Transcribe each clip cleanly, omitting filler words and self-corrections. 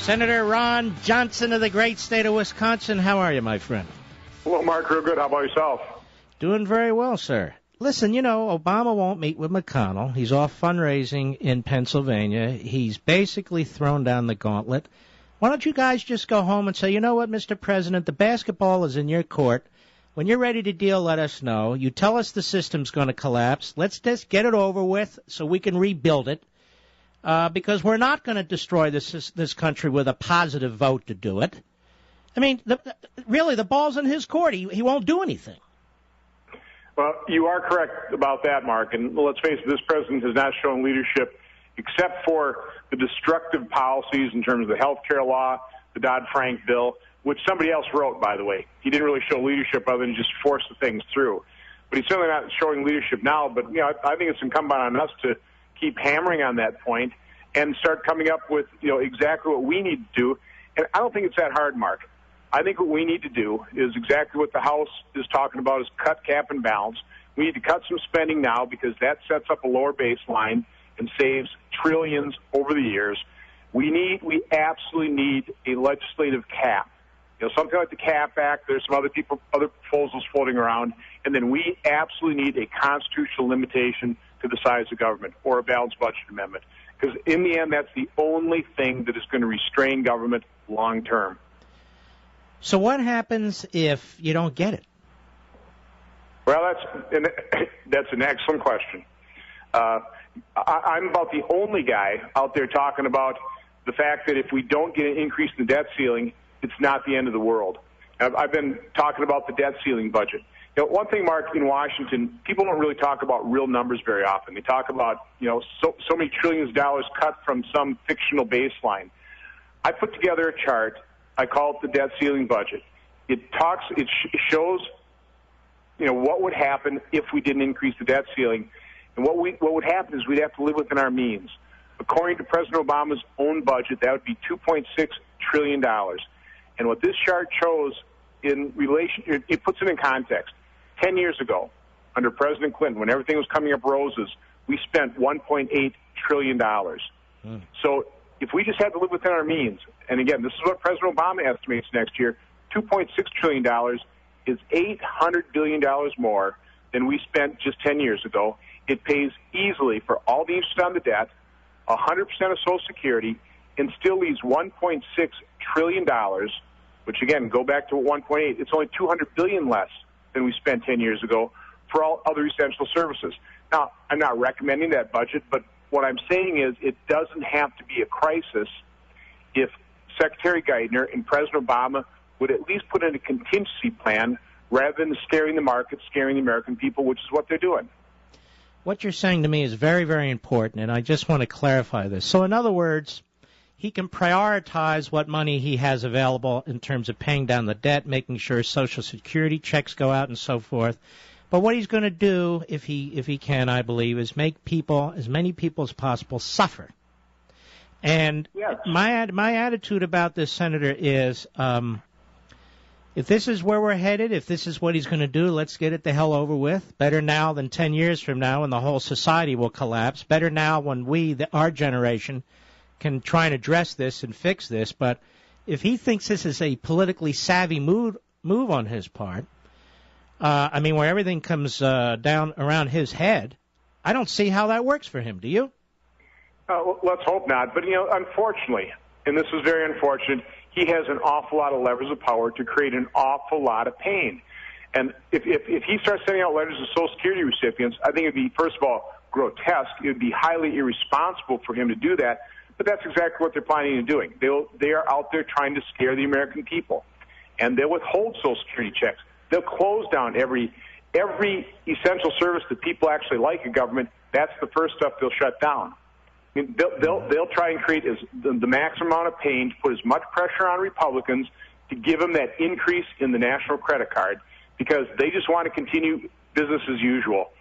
Senator Ron Johnson of the great state of Wisconsin. How are you, my friend? Hello, Mark. Real good. How about yourself? Doing very well, sir. Listen, you know, Obama won't meet with McConnell. He's off fundraising in Pennsylvania. He's basically thrown down the gauntlet. Why don't you guys just go home and say, you know what, Mr. President, the basketball is in your court. When you're ready to deal, let us know. You tell us the system's going to collapse. Let's just get it over with so we can rebuild it. Because we're not going to destroy this country with a positive vote to do it. I mean, really, the ball's in his court. He won't do anything. Well, you are correct about that, Mark. And let's face it, this president has not shown leadership except for the destructive policies in terms of the health care law, the Dodd-Frank bill, which somebody else wrote, by the way. He didn't really show leadership other than just force the things through. But he's certainly not showing leadership now. But, you know, I think it's incumbent on us to keep hammering on that point and start coming up with, you know, exactly what we need to do. And I don't think it's that hard, Mark. I think what we need to do is exactly what the House is talking about, is cut, cap, and balance. We need to cut some spending now because that sets up a lower baseline and saves trillions over the years. We absolutely need a legislative cap. You know, something like the CAP Act. There's some other proposals floating around. And then we absolutely need a constitutional limitation to the size of government or a balanced budget amendment. Because in the end, that's the only thing that is going to restrain government long term. So what happens if you don't get it? Well, that's an excellent question. I'm about the only guy out there talking about the fact that if we don't get an increase in the debt ceiling, it's not the end of the world. I've been talking about the debt ceiling budget. You know, one thing, Mark, in Washington, people don't really talk about real numbers very often. They talk about, you know, so many trillions of dollars cut from some fictional baseline. I put together a chart. I call it the debt ceiling budget. It shows, you know, what would happen if we didn't increase the debt ceiling. And what would happen is we'd have to live within our means. According to President Obama's own budget, that would be $2.6 trillion. And what this chart shows in relation, it puts it in context. 10 years ago, under President Clinton, when everything was coming up roses, we spent $1.8 trillion. So if we just had to live within our means, and again, this is what President Obama estimates next year, $2.6 trillion is $800 billion more than we spent just 10 years ago. It pays easily for all the interest on the debt, 100% of Social Security, and still leaves $1.6 trillion, which, again, go back to 1.8. It's only $200 billion less than we spent 10 years ago for all other essential services. Now, I'm not recommending that budget, but what I'm saying is it doesn't have to be a crisis if Secretary Geithner and President Obama would at least put in a contingency plan rather than scaring the market, scaring the American people, which is what they're doing. What you're saying to me is very, very important, and I just want to clarify this. So, in other words, he can prioritize what money he has available in terms of paying down the debt, making sure Social Security checks go out and so forth. But what he's going to do, if he can, I believe, is make people, as many people as possible, suffer. And yes. my attitude about this, Senator, is if this is where we're headed, if this is what he's going to do, let's get it the hell over with. Better now than 10 years from now when the whole society will collapse. Better now when our generation, can try and address this and fix this. But if he thinks this is a politically savvy move on his part, I mean, where everything comes down around his head, I don't see how that works for him. Do you? Well, let's hope not. But, you know, unfortunately, and this is very unfortunate, he has an awful lot of levers of power to create an awful lot of pain. And if he starts sending out letters to Social Security recipients, I think it would be, first of all, grotesque. It would be highly irresponsible for him to do that. But that's exactly what they're planning on doing. They are out there trying to scare the American people. And they'll withhold Social Security checks. They'll close down every essential service that people actually like in government. That's the first stuff they'll shut down. I mean, they'll try and create the maximum amount of pain to put as much pressure on Republicans to give them that increase in the national credit card because they just want to continue business as usual.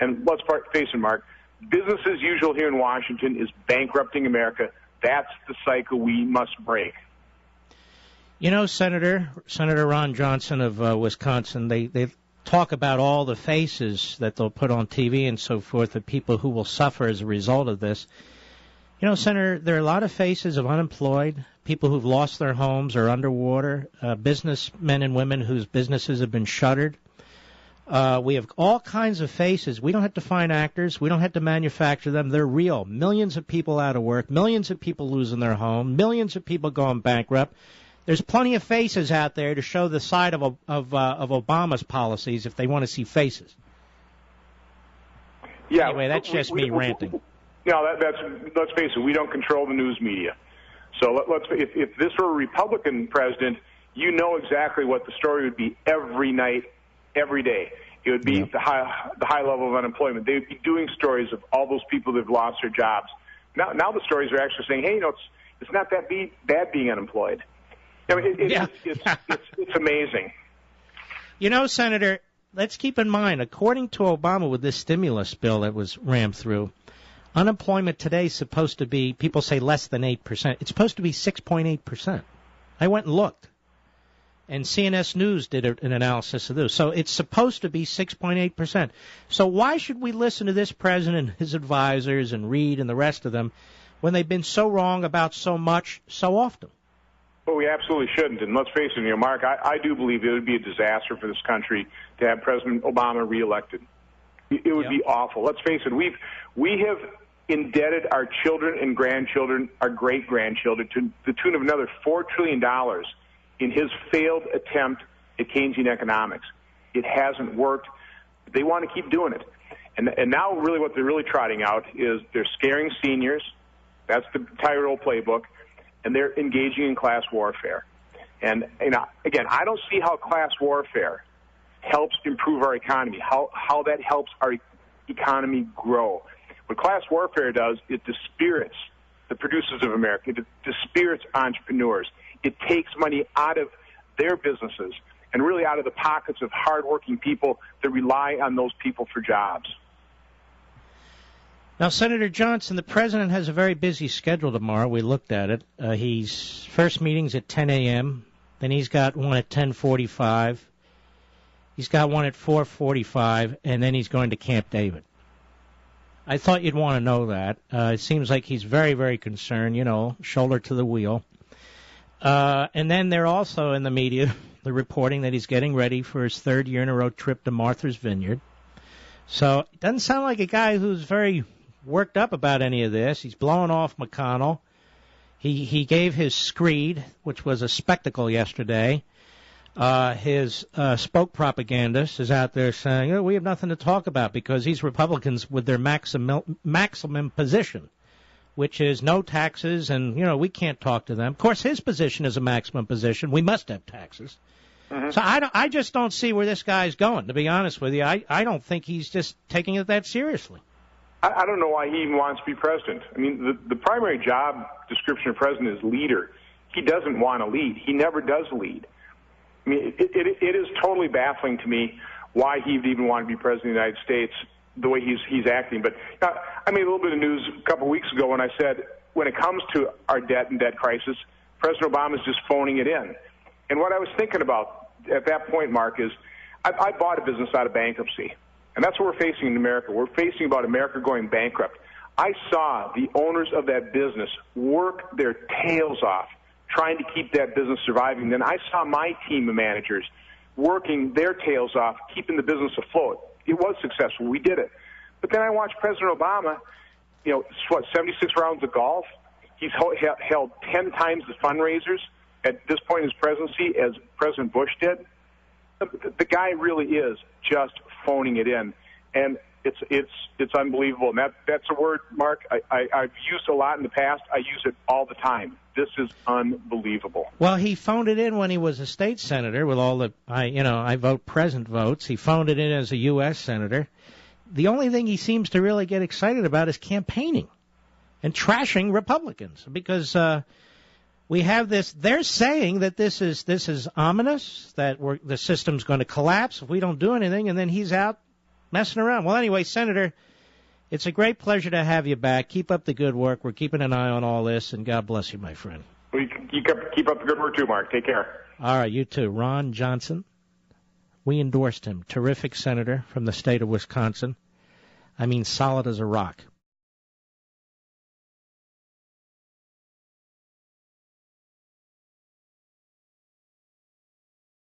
And let's face it, Mark, business as usual here in Washington is bankrupting America. That's the cycle we must break. You know, Senator Ron Johnson of Wisconsin, they talk about all the faces that they'll put on TV and so forth of people who will suffer as a result of this. You know, Senator, there are a lot of faces of unemployed, people who've lost their homes or underwater, businessmen and women whose businesses have been shuttered. We have all kinds of faces. We don't have to find actors. We don't have to manufacture them. They're real. Millions of people out of work, millions of people losing their home, millions of people going bankrupt. There's plenty of faces out there to show the side of Obama's policies if they want to see faces. Yeah. Anyway, that's just me ranting. No, let's face it. We don't control the news media. So if this were a Republican president, you know exactly what the story would be every night, every day. It would be the high level of unemployment. They would be doing stories of all those people that have lost their jobs. Now the stories are actually saying, hey, it's not that bad being unemployed. I mean, it's amazing. You know, Senator, let's keep in mind, according to Obama with this stimulus bill that was rammed through, unemployment today is supposed to be, people say less than 8%. It's supposed to be 6.8%. I went and looked. And CNS News did an analysis of this. So it's supposed to be 6.8%. So why should we listen to this president and his advisors and Reid and the rest of them when they've been so wrong about so much so often? Well, we absolutely shouldn't. And let's face it, Mark, I do believe it would be a disaster for this country to have President Obama reelected. It would be awful. Let's face it, we have indebted our children and grandchildren, our great-grandchildren, to the tune of another $4 trillion in his failed attempt at Keynesian economics. It hasn't worked. They want to keep doing it. And now really what they're really trotting out is they're scaring seniors. That's the Tyrell playbook. And they're engaging in class warfare. And, again, I don't see how class warfare helps improve our economy, how that helps our economy grow. What class warfare does, it dispirits the producers of America. It dispirits entrepreneurs. It takes money out of their businesses and really out of the pockets of hardworking people that rely on those people for jobs. Now, Senator Johnson, the president has a very busy schedule tomorrow. We looked at it. He's first meeting's at 10 a.m., then he's got one at 10:45. He's got one at 4:45, and then he's going to Camp David. I thought you'd want to know that. It seems like he's very, very concerned, shoulder to the wheel. And then they're also in the media, they're reporting that he's getting ready for his third year in a row trip to Martha's Vineyard. So it doesn't sound like a guy who's very worked up about any of this. He's blowing off McConnell. He gave his screed, which was a spectacle yesterday. His spoke propagandist is out there saying, we have nothing to talk about because these Republicans with their maximum position, which is no taxes and, we can't talk to them. Of course, his position is a maximum position. We must have taxes. Mm-hmm. So I just don't see where this guy's going, to be honest with you. I don't think he's just taking it that seriously. I don't know why he even wants to be president. I mean, the primary job description of president is leader. He doesn't want to lead. He never does lead. I mean, it is totally baffling to me why he would even want to be president of the United States the way he's acting. But I made a little bit of news a couple of weeks ago when I said when it comes to our debt and debt crisis, President Obama is just phoning it in. And what I was thinking about at that point, Mark, is I bought a business out of bankruptcy. And that's what we're facing in America. We're facing about America going bankrupt. I saw the owners of that business work their tails off trying to keep that business surviving. Then I saw my team of managers working their tails off, keeping the business afloat. It was successful. We did it. But then I watched President Obama, 76 rounds of golf. He's held 10 times the fundraisers at this point in his presidency as President Bush did. The guy really is just phoning it in, and it's unbelievable. And that's a word, Mark, I've used a lot in the past. I use it all the time. This is unbelievable. Well, he phoned it in when he was a state senator with all the I vote present votes. He phoned it in as a U.S. senator. The only thing he seems to really get excited about is campaigning and trashing Republicans because we have this. They're saying that this is ominous, that the system's going to collapse if we don't do anything, and then he's out messing around. Well, anyway, Senator, it's a great pleasure to have you back. Keep up the good work. We're keeping an eye on all this, and God bless you, my friend. Well, you keep up the good work too, Mark. Take care. All right, you too. Ron Johnson. We endorsed him. Terrific senator from the state of Wisconsin. I mean, solid as a rock.